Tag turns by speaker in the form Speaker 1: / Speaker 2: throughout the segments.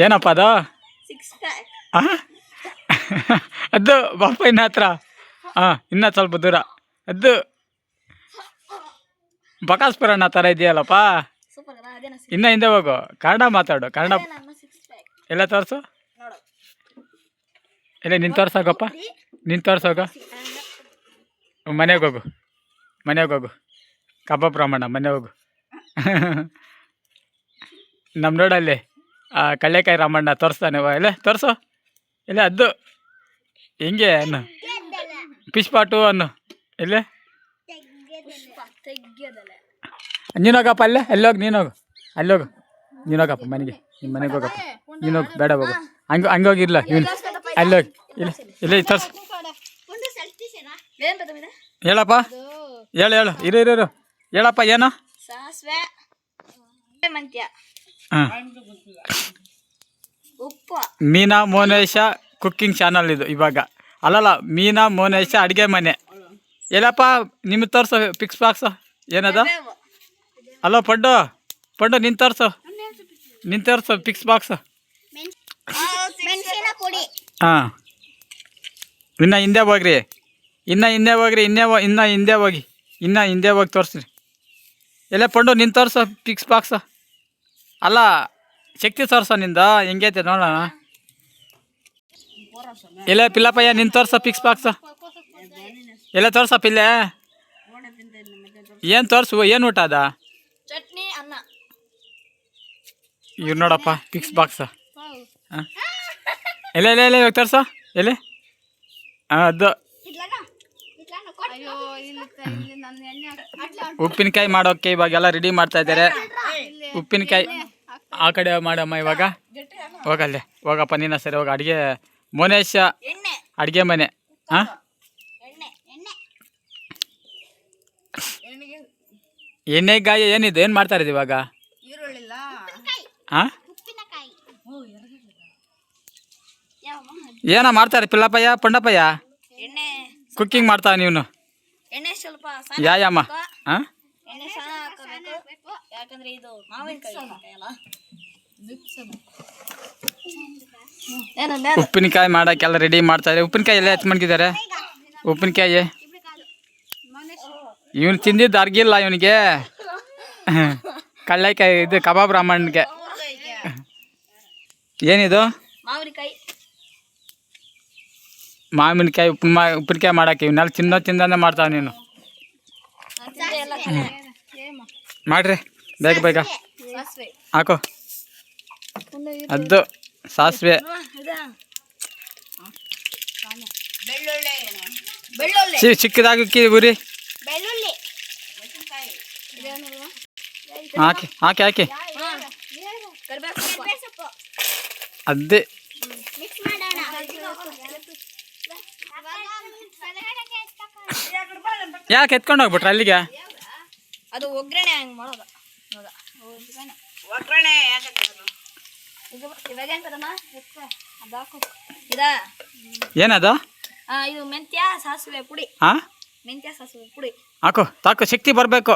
Speaker 1: ಏನಪ್ಪ ಅದು
Speaker 2: six pack.
Speaker 1: ಅದು ಬಾಪ ಇನ್ನ ಹತ್ರ ಇನ್ನ ಸ್ವಲ್ಪ ದೂರ ಅದು ಬಕಾಸ್ಪುರಣ್ಣ ಥರ ಇದೆಯಲ್ಲಪ್ಪ.
Speaker 2: ಸೂಪರ್ ಅಲ್ಲ ಅದೇನ
Speaker 1: ಇನ್ನ ಹಿಂದೆ ಹೋಗು, ಕನ್ನಡ ಮಾತಾಡು. ಕನ್ನಡ
Speaker 2: ನನ್ನ ಸಿಕ್ಸ್ ಪ್ಯಾಕ್
Speaker 1: ಎಲ್ಲ ತೋರಿಸು.
Speaker 2: ನೋಡು.
Speaker 1: ಇಲ್ಲ ನೀನು ತೋರ್ಸೋಗಪ್ಪ, ನೀನು ತೋರ್ಸೋಗ. ಮನೆಗೆ ಹೋಗು, ಮನೆಗೆ ಹೋಗು. ಕಬಾಬ್ ರಾಮಣ್ಣ ಮನೆ ಹೋಗು. ನಮ್ಮ ನೋಡಲ್ಲಿ ಕಳ್ಳೆಕಾಯಿ ರಾಮಣ್ಣ ತೋರಿಸ್ತಾನೆ. ಇಲ್ಲ ತೋರಿಸು. ಇಲ್ಲ ಅದು ಹಿಂಗೆ ಅನ್ನು ಫಿಶ್ ಪಾಟು ಅನ್ನು. ಇಲ್ಲೇ ನೀನು ಹೋಗಪ್ಪ. ಅಲ್ಲೇ ಎಲ್ಲೋಗಿ ನೀನು ಹೋಗು, ಅಲ್ಲಿ ಹೋಗು. ನೀನು ಹೋಗಪ್ಪ ಮನೆಗೆ, ನಿಮ್ಮ ಮನೆಗೆ ಹೋಗಪ್ಪ. ನೀನು ಹೋಗು, ಬೇಡ ಹೋಗು. ಹಂಗೋಗಿ ಇರಲ್ಲ ಇವನು. ಅಲ್ಲಿ ಹೋಗಿ. ಇಲ್ಲ ಇಲ್ಲ ತೋರಿಸು. ಹೇಳಪ್ಪ, ಹೇಳು ಹೇಳು. ಇರು ಹೇಳಪ್ಪ. ಏನು
Speaker 2: ಸಾಸಿವೆ, ಮೆಂತ್ಯ, ಉಪ್ಪು.
Speaker 1: ಮೀನಾ ಮೋನೇಶ ಕುಕ್ಕಿಂಗ್ ಚಾನಲ್ ಇದು ಇವಾಗ. ಅಲ್ಲಲ್ಲ, ಮೀನಾ ಮೋನೇಶ ಅಡುಗೆ ಮನೆ. ಎಲ್ಲಪ್ಪ ನಿಮ್ಗೆ ತೋರಿಸು ಪಿಕ್ಸ್ ಬಾಕ್ಸು ಏನದ. ಅಲ್ಲೋ ಪಡ್ಡು ನಿನ್ ತೋರಿಸು, ಪಿಕ್ಸ್ ಬಾಕ್ಸು. ಹಾಂ, ಇನ್ನು ಹಿಂದೆ ಹೋಗ್ರಿ, ಇನ್ನು ಹಿಂದೆ ಹೋಗಿ ತೋರಿಸ್ರಿ. ಎಲ್ಲ ಪಂಡು ನಿನ್ ತೋರಿಸು ಪಿಕ್ಸ್ ಬಾಕ್ಸು. ಅಲ್ಲ ಶಕ್ತಿ ತೋರ್ಸೋ ನಿಂದ ಹೆಂಗೈತೆ ನೋಡೋಣ. ಎಲ್ಲ ಪಿಲ್ಲಪ್ಪಯ್ಯ ನಿನ್ ತೋರ್ಸೋ ಪಿಕ್ಸ್ ಬಾಕ್ಸು. ಎಲ್ಲ ತೋರ್ಸ ಪಿಲ್ಲೆ. ಏನು ತೋರಿಸು, ಏನು ಊಟ ಅದ?
Speaker 2: ಚಟ್ನಿ, ಅನ್ನ.
Speaker 1: ಇವ್ರು ನೋಡಪ್ಪ ಪಿಕ್ಸ್ ಬಾಕ್ಸ್. ಹಾಂ ಎಲ್ಲ ಇವಾಗ ತೋರ್ಸೋ. ಎಲೆ ಅದು ಉಪ್ಪಿನಕಾಯಿ ಮಾಡೋಕ್ಕೆ ಇವಾಗೆಲ್ಲ ರೆಡಿ ಮಾಡ್ತಾ ಇದ್ದಾರೆ. ಉಪ್ಪಿನಕಾಯಿ ಆ ಕಡೆ ಮಾಡಮ್ಮ ಇವಾಗ. ಹೋಗಲ್ಲೇ ಹೋಗಪ್ಪ ನೀನು. ಸರಿ ಹೋಗ. ಅಡುಗೆ ಮೋನೇಶ ಅಡುಗೆ ಮನೆ. ಹಾಂ, ಎಣ್ಣೆಗಾಯಿ ಏನಿದು, ಏನು ಮಾಡ್ತಾ ಇರೋದು ಇವಾಗ? ಹಾಂ, ಏನೋ ಮಾಡ್ತಾರೆ ಪಿಲ್ಲಪ್ಪಯ್ಯ ಪಂಡಪ್ಪಯ್ಯ. ಕುಕ್ಕಿಂಗ್ ಮಾಡ್ತಾವ ನೀನು.
Speaker 2: ಎಣ್ಣೆ ಸ್ವಲ್ಪ
Speaker 1: ಯಾಯಮ್ಮ. ಹಾಂ,
Speaker 2: ಎಣ್ಣೆ ಸಹ ಹಾಕಬೇಕು, ಯಾಕಂದ್ರೆ ಇದು ಮಾವಿನಕಾಯಿ ಅಲ್ಲ.
Speaker 1: ಉಪ್ಪಿನಕಾಯಿ ಮಾಡೋಕ್ಕೆಲ್ಲ ರೆಡಿ ಮಾಡ್ತಾ ಇದ್ದಾರೆ. ಉಪ್ಪಿನಕಾಯಿ ಎಲ್ಲ ಎತ್ಮಂಡಿದ್ದಾರೆ. ಉಪ್ಪಿನಕಾಯಿ ಇವನು ತಿಂದಿದ್ದು ಅರ್ಗಿಲ್ಲ ಇವನಿಗೆ. ಕಳ್ಳೆಕಾಯಿ ಇದು ಕಬಾಬ್ ರಾಮಣ್ಣಗೆ. ಏನಿದು? ಮಾವಿನಕಾಯಿ ಉಪ್ಪಿನಕಾಯಿ ಮಾಡೋಕ್ಕೆ ಇವನ್ನೆಲ್ಲ ತಿಂದೇ ಮಾಡ್ತಾವ ನೀನು. ಮಾಡ್ರಿ ಬೇಗ ಹಾಕು. ಅದು ಸಾಸಿವೆ, ಚಿಕ್ಕದಾಗಿ ಉರಿ ಹಾಕಿ ಅದೇ. ಯಾಕೆ ಎತ್ಕೊಂಡು ಹೋಗ್ಬಿಟ್ರೆ ಅಲ್ಲಿಗೆ?
Speaker 2: ಅದು ಒಗ್ಗರಣೆ ಹಂಗೆ ಮಾಡೋದು. ಒಗ್ಗರಣೆ
Speaker 1: ಏನದು?
Speaker 2: ಇದು ಮೆಂತ್ಯ ಸಾಸಿವೆ ಪುಡಿ.
Speaker 1: ಹಾಂ,
Speaker 2: ಮೆಂತ್ಯ ಸಾಸಿವೆ ಪುಡಿ
Speaker 1: ಹಾಕು. ತಾಕು ಶಕ್ತಿ ಬರಬೇಕು.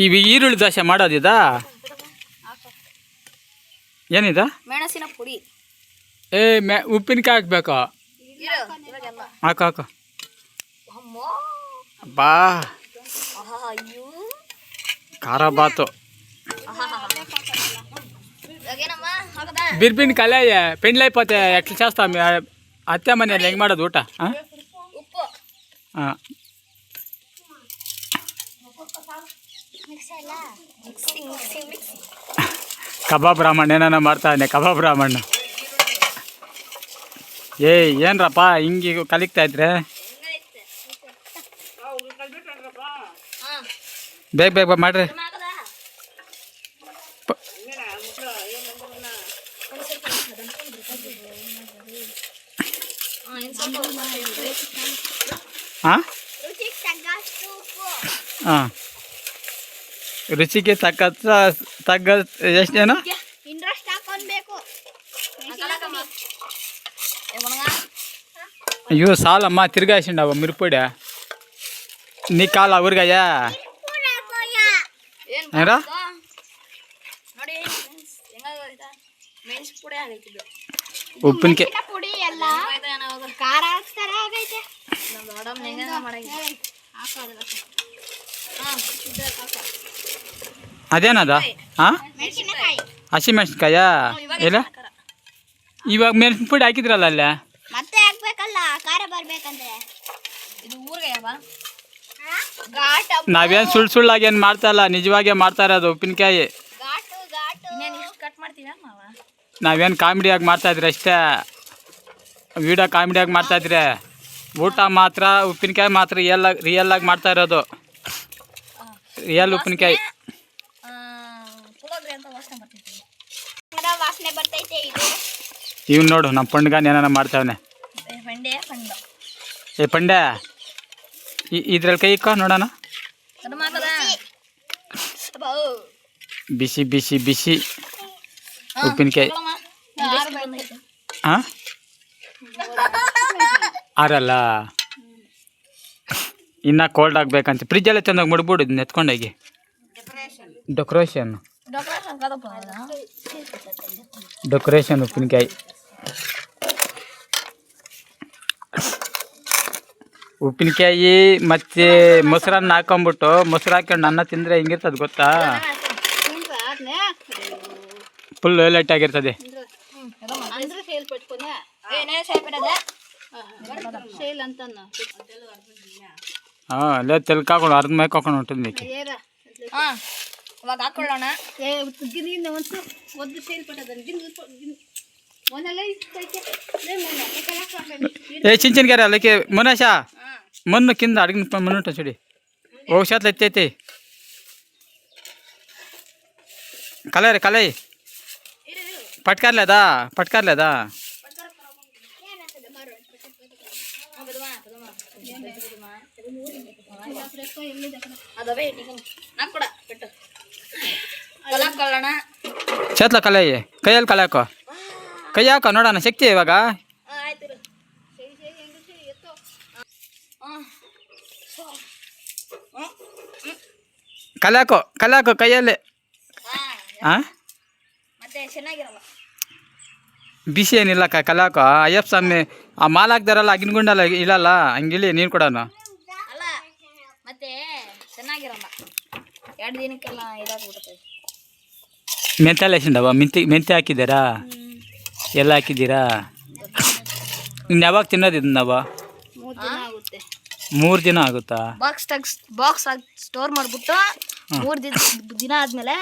Speaker 1: ಈ ಈರುಳ್ಳಿ ದೋಸೆ ಮಾಡೋದಿದಾ? ಏನಿದ?
Speaker 2: ಮೆಣಸಿನ ಪುಡಿ.
Speaker 1: ಉಪ್ಪಿನಕಾಯಿ ಹಾಕ್ಬೇಕು. ಹಾಕು. ಬಾ ಖಾರ ಬಾತು. బిర్బిన్ కలయ్య పెండ్లి అయిపోతే ఎట్లా చేస్తాం? అత్తమ్మని ಹೆಂಗೆ ಮಾಡೋದು ಊಟ? ಕಬಾಬ್ ರಾಮಣ್ಣ ಏನಾನ ಮಾಡ್ತಾನೆ. ಕಬಾಬ್ ರಾಮಣ್ಣ ಏನ್ರಪ್ಪ ಹಿಂಗೆ ಕಲಿಕ್ತಾ ಇದ್ರೆ? ಬೇಗ ಮಾಡ್ರಿ. ಹಾಂ, ರುಚಿಗೆ ತಗ್ಗ ಎಷ್ಟೇನು? ಅಯ್ಯೋ ಸಾಲಮ್ಮ ತಿರ್ಗಾಯಿಸಿಂಡವ ಮಿರ್ಪೊಡಿ. ನೀ ಕಾಲ ಅವ್ರಿಗಯ್ಯ
Speaker 2: ಏನ್
Speaker 1: ಏನ್ರ
Speaker 2: ನೋಡಿ ಹೆಂಗಾಗೋಯ್ತಾ ಮೆಣಸು ಪುಡಿ ಆಗೈತಿದ್ದು
Speaker 1: ಉಪ್ಪಿನಕಾಯಿ
Speaker 3: ಪುಡಿ ಎಲ್ಲ ಖಾರ ಹಾಕ್ತಾರ ಆಗೈತೆ
Speaker 2: ನಮ್ಮ ದೊಡ್ಡಮ್ಮ ಹೆಂಗ ಮಾಡಂಗಿಲ್ಲ
Speaker 3: ಹಾಕೋದಿಲ್ಲ
Speaker 1: ಅದೇನದ ಹಾಂ
Speaker 3: ಮೆಣಸಿನಕಾಯಿ
Speaker 1: ಹಸಿ ಮೆಣಸಿನ್ಕಾಯ ಇಲ್ಲ ಇವಾಗ ಮೆಣಸಿನ ಪುಡಿ ಹಾಕಿದ್ರಲ್ಲ ಅಲ್ಲ
Speaker 3: ಮತ್ತೆ ಹಾಕ್ಬೇಕಲ್ಲ ಖಾರ ಬರ್ಬೇಕಂದ್ರೆ
Speaker 2: ಇದು ಊರಿಗೆ ಯಾವ
Speaker 3: ಘಾಟ್
Speaker 1: ನಾವೇನು ಸುಳ್ಳಾಗಿ ಏನು ಮಾಡ್ತಾ ಇಲ್ಲ, ನಿಜವಾಗೇ ಮಾಡ್ತಾ ಇರೋದು ಉಪ್ಪಿನಕಾಯಿ.
Speaker 3: ಘಾಟು ಘಾಟು
Speaker 2: ಇನ್ನೇನು ಇಷ್ಟು ಕಟ್ ಮಾಡ್ತೀವ ಮಾವ
Speaker 1: ನಾವೇನು ಕಾಮಿಡಿಯಾಗಿ ಮಾಡ್ತಾಯಿದ್ರಿ ಅಷ್ಟೇ, ವಿಡಿಯೋ ಕಾಮಿಡಿಯಾಗಿ ಮಾಡ್ತಾಯಿದ್ರೆ. ಊಟ ಮಾತ್ರ ಉಪ್ಪಿನಕಾಯಿ ಮಾತ್ರ ರಿಯಲ್ಲಾಗಿ ಮಾಡ್ತಾ ಇರೋದು, ರಿಯಲ್ ಉಪ್ಪಿನಕಾಯಿ.
Speaker 2: ಪುಳೋಗ್ರೆ ಅಂತ ವಾಸನೆ ಬರ್ತಿತ್ತು
Speaker 3: ವಾಸನೆ ಬರ್ತೈತೆ ಇದು
Speaker 1: ಇವ್ನು ನೋಡು ನಮ್ಮ ಪಂಡ್ಗಾನ್ ಏನಾರ ಮಾಡ್ತಾವನೆ.
Speaker 2: ಪಂಡೆ ಪಂಡು
Speaker 1: ಏ ಪಂಡೆ ಇದ್ರಲ್ಲಿ ಕೈ ಇಕ್ಕೋ ನೋಡೋಣ.
Speaker 2: ಅದು ಮಾತದ
Speaker 1: ಬಿಸಿ ಬಿಸಿ ಬಿಸಿ ಉಪ್ಪಿನಕಾಯಿ. ಹಾಂ ಆರಲ್ಲ ಇನ್ನು ಕೋಲ್ಡ್ ಆಗ್ಬೇಕಂತ ಫ್ರಿಜ್ಜಲ್ಲೇ ತಂದಾಗ ಮುಡ್ಬಿಡು ಇದನ್ನ ಎತ್ಕೊಂಡೋಗಿ. ಡೆಕೋರೇಷನ್ ಉಪ್ಪಿನಕಾಯಿ. ಉಪ್ಪಿನಕಾಯಿ ಮತ್ತು ಮೊಸರನ್ನ ಹಾಕೊಂಬಿಟ್ಟು ಮೊಸರು ಹಾಕೊಂಡು ಅನ್ನ ತಿಂದರೆ ಹೆಂಗಿರ್ತದೆ ಗೊತ್ತಾ? ಫುಲ್ ಲೈಟ್ ಆಗಿರ್ತದೆ.
Speaker 3: ಅಂದ್ರೆ ಸೇಲ್ ಪಟ್ಕೊನ ಸೇಲ್ ಅಂತ
Speaker 1: ಹಾಂ ಅಲ್ಲೇ ತೆಲ್ಕಾಕೊಂಡು ಅರ್ಧ ಮೈಕ್ ಹಾಕೊಂಡು ಹೊಂಟಿದ್ನಿ.
Speaker 2: ಹಾಂ ಇವಾಗ ಹಾಕೊಳ್ಳೋಣ.
Speaker 3: ಒಂದು ಸೇಲ್ ಪಟ್ಟದ
Speaker 1: ఏ చిన్న గారు అలాగే మునాషా మొన్న కింద అడిగిన మొన్న చూడి ఓ శాతం ఎత్తైతే కలర్ కలయ్ పట్టుకర్లేదా పట్టుకర్లేదా
Speaker 2: ಅದವೇ నాకు కూడా పెట్టు ಕಲಾಕೊಳ್ಳೋಣ.
Speaker 1: చేతిలో కలయ్ కయ్యాలి కలాకో ಕೈ ಹಾಕೋ ನೋಡೋಣ ಶಕ್ತಿ ಇವಾಗ.
Speaker 2: ಆಯ್ತು
Speaker 1: ಕಲಾಕೋ ಕಲಾಕೋ ಕೈಯಲ್ಲಿ. ಹಾಂ
Speaker 2: ಮತ್ತೆ ಚೆನ್ನಾಗಿರಲ್ಲ
Speaker 1: ಬಿಸಿ ಏನಿಲ್ಲ ಕಲಾಕೋ. ಅಯ್ಯಪ್ಪ ಸ್ವಾಮಿ ಆ ಮಾಲ್ ಹಾಕ್ದಾರಲ್ಲ ಆಗಿನ ಗುಂಡಲ್ಲ ಇಲ್ಲಲ್ಲ ಹಂಗಿಲ್ಲಿ ನೀನು ಕೂಡ
Speaker 2: ಅಲ್ಲ ಮತ್ತೆ ಚೆನ್ನಾಗಿರಲ್ಲ 2 ದಿನಕ್ಕೆಲ್ಲ ಇದಾಗ್ಬಿಡುತ್ತೆ.
Speaker 1: ಮೆಂತ್ಯ ಲೇಸಿಂದವ ಮೆಂತ್ಯ ಹಾಕಿದ್ದೀರಾ? ಎಲ್ಲ ಹಾಕಿದ್ದೀರಾ? ಇನ್ನು ಯಾವಾಗ ತಿನ್ನೋದು ಇದನ್ನವ? 3 ದಿನ ಆಗುತ್ತಾ?
Speaker 2: ಬಾಕ್ಸ್ ಸ್ಟೋರ್ ಮಾಡಿಬಿಟ್ಟು 3 ದಿನ ಆದಮೇಲೆ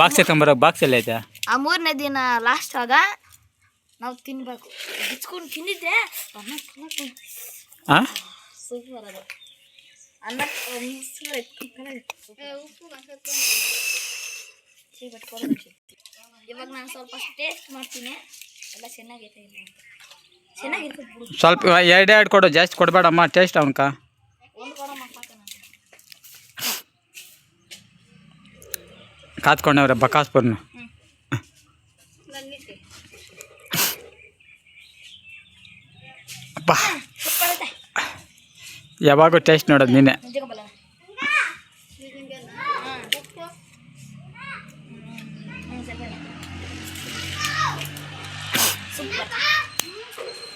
Speaker 1: ಬಾಕ್ಸ್ ಎತ್ಕೊಂಬರೋ ಬಾಕ್ಸ್ ಎಲ್ಲ ಐತೆ.
Speaker 2: ಆ 3ನೇ ದಿನ ಲಾಸ್ಟ್ ಆಗ ನಾವು ತಿನ್ಬೇಕು. ಬಿಚ್ಕೊಂಡು ತಿಂದಿದ್ರೆ
Speaker 1: ಹಾಂ
Speaker 2: ಸೂಪರ್ ಅದು ಅನ್ನ ಇವಾಗ ನಾನು ಸ್ವಲ್ಪ ಟೇಸ್ಟ್ ಮಾಡ್ತೀನಿ. ಎಲ್ಲ ಚೆನ್ನಾಗೈತೆ ಇಲ್ಲ ಚೆನ್ನಾಗಿರ್ತದೆ ಬಿಡು.
Speaker 1: ಸ್ವಲ್ಪ 2 ಕೊಡು, ಜಾಸ್ತಿ ಕೊಡಬೇಡಮ್ಮ ಟೇಸ್ಟ್ ಅವನ್ಕ.
Speaker 2: ಒಂದು ಕೊಡ ಮಕ್ಕಳ
Speaker 1: ಕಾತ್ಕೊಂಡವ್ರೆ ಬಕಾಸ್ಪುರ್ನ. ಅಪ್ಪ ಯಾವಾಗೂ ಟೇಸ್ಟ್ ನೋಡೋದು ನೀನೆ.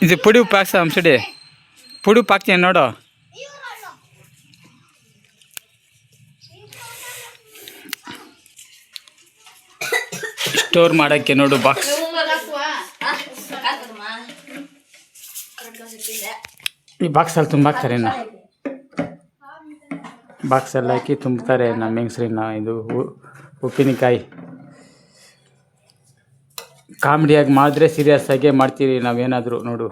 Speaker 1: ಇದು ಪುಡಿ ಉಪ್ಪು ಹಾಕ್ಸ ಅಂಸಡಿ ಪುಡಿ ಉಪ್ಪು ಹಾಕ್ತೀನಿ ನೋಡು. ಸ್ಟೋರ್ ಮಾಡೋಕ್ಕೆ ನೋಡು ಬಾಕ್ಸ್. ಈ ಬಾಕ್ಸಲ್ಲಿ ತುಂಬ ಹಾಕ್ತಾರೆ ಇನ್ನು ಬಾಕ್ಸಲ್ಲಿ ಹಾಕಿ ತುಂಬ್ತಾರೆ ನಮ್ಮ ಹೆಂಗಸ್ರಿನ. ಇದು ಉಪ್ಪಿನಕಾಯಿ ಕಾಮಿಡಿಯಾಗಿ ಮಾಡಿದ್ರೆ ಸೀರಿಯಸ್ ಆಗೇ ಮಾಡ್ತೀರಿ ನಾವೇನಾದರೂ ನೋಡು.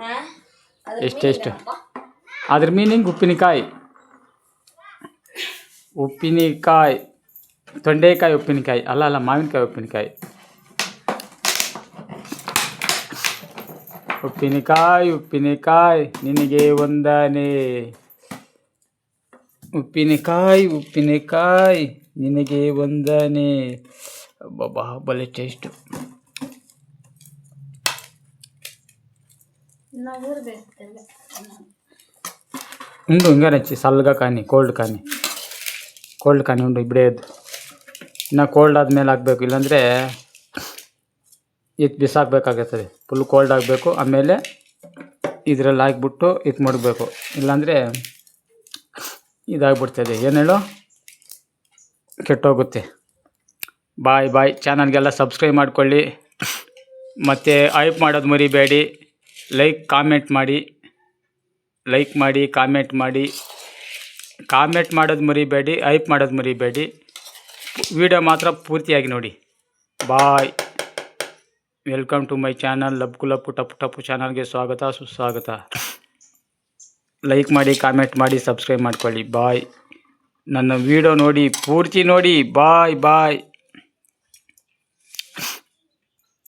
Speaker 1: ಎಷ್ಟೆಷ್ಟು ಅದ್ರ ಮೀನಿಂಗ್ ಉಪ್ಪಿನಕಾಯಿ. ಉಪ್ಪಿನಕಾಯಿ ತೊಂಡೆಕಾಯಿ ಉಪ್ಪಿನಕಾಯಿ ಅಲ್ಲ ಮಾವಿನಕಾಯಿ ಉಪ್ಪಿನಕಾಯಿ. ಉಪ್ಪಿನಕಾಯಿ ಉಪ್ಪಿನಕಾಯಿ ನಿನಗೆ ವಂದನೆ. ಉಪ್ಪಿನಕಾಯಿ ಉಪ್ಪಿನಕಾಯಿ ನಿನಗೆ ವಂದನೆ. ಬಾಬಾ ಬಲೆ ಟೇಸ್ಟು. ఉండు ఇంకా నచ్చి చల్లగా కానీ కోల్డ్ కానీ ఉండు ఇప్పుడే ಇನ್ನು ಕೋಲ್ಡ್ ಆದಮೇಲೆ ಹಾಕಬೇಕು, ಇಲ್ಲಾಂದರೆ ಇದು ಬಿಸಾಕಬೇಕಾಗುತ್ತದೆ. ಫುಲ್ ಕೋಲ್ಡ್ ಆಗಬೇಕು. ಆಮೇಲೆ ಇದರಲ್ಲಿ ಹಾಕ್ಬಿಟ್ಟು ಇದು ಮಾಡಬೇಕು, ಇಲ್ಲಾಂದರೆ ಇದಾಗ್ಬಿಡ್ತದೆ. ಏನು ಹೇಳು, ಕೆಟ್ಟೋಗುತ್ತೆ. ಬಾಯ್ ಬಾಯ್. ಚಾನಲ್ಗೆಲ್ಲ ಸಬ್ಸ್ಕ್ರೈಬ್ ಮಾಡ್ಕೊಳ್ಳಿ, ಮತ್ತು ಹೈಪ್ ಮಾಡೋದು ಮರಿಬೇಡಿ. ಕಾಮೆಂಟ್ ಮಾಡಿ, ಕಾಮೆಂಟ್ ಮಾಡೋದು ಮರಿಬೇಡಿ, ಹೈಪ್ ಮಾಡೋದು ಮರಿಬೇಡಿ. ವಿಡಿಯೋ ಮಾತ್ರ ಪೂರ್ತಿಯಾಗಿ ನೋಡಿ. Bye. Welcome to my channel Lappu Tappu ಚಾನಲ್ಗೆ ಸ್ವಾಗತ ಸುಸ್ವಾಗತ. ಲೈಕ್ ಮಾಡಿ, ಕಾಮೆಂಟ್ ಮಾಡಿ, ಸಬ್ಸ್ಕ್ರೈಬ್ ಮಾಡ್ಕೊಳ್ಳಿ. ಬಾಯ್. ನನ್ನ ವಿಡಿಯೋ ನೋಡಿ, ಪೂರ್ತಿ ನೋಡಿ. ಬಾಯ್ ಬಾಯ್.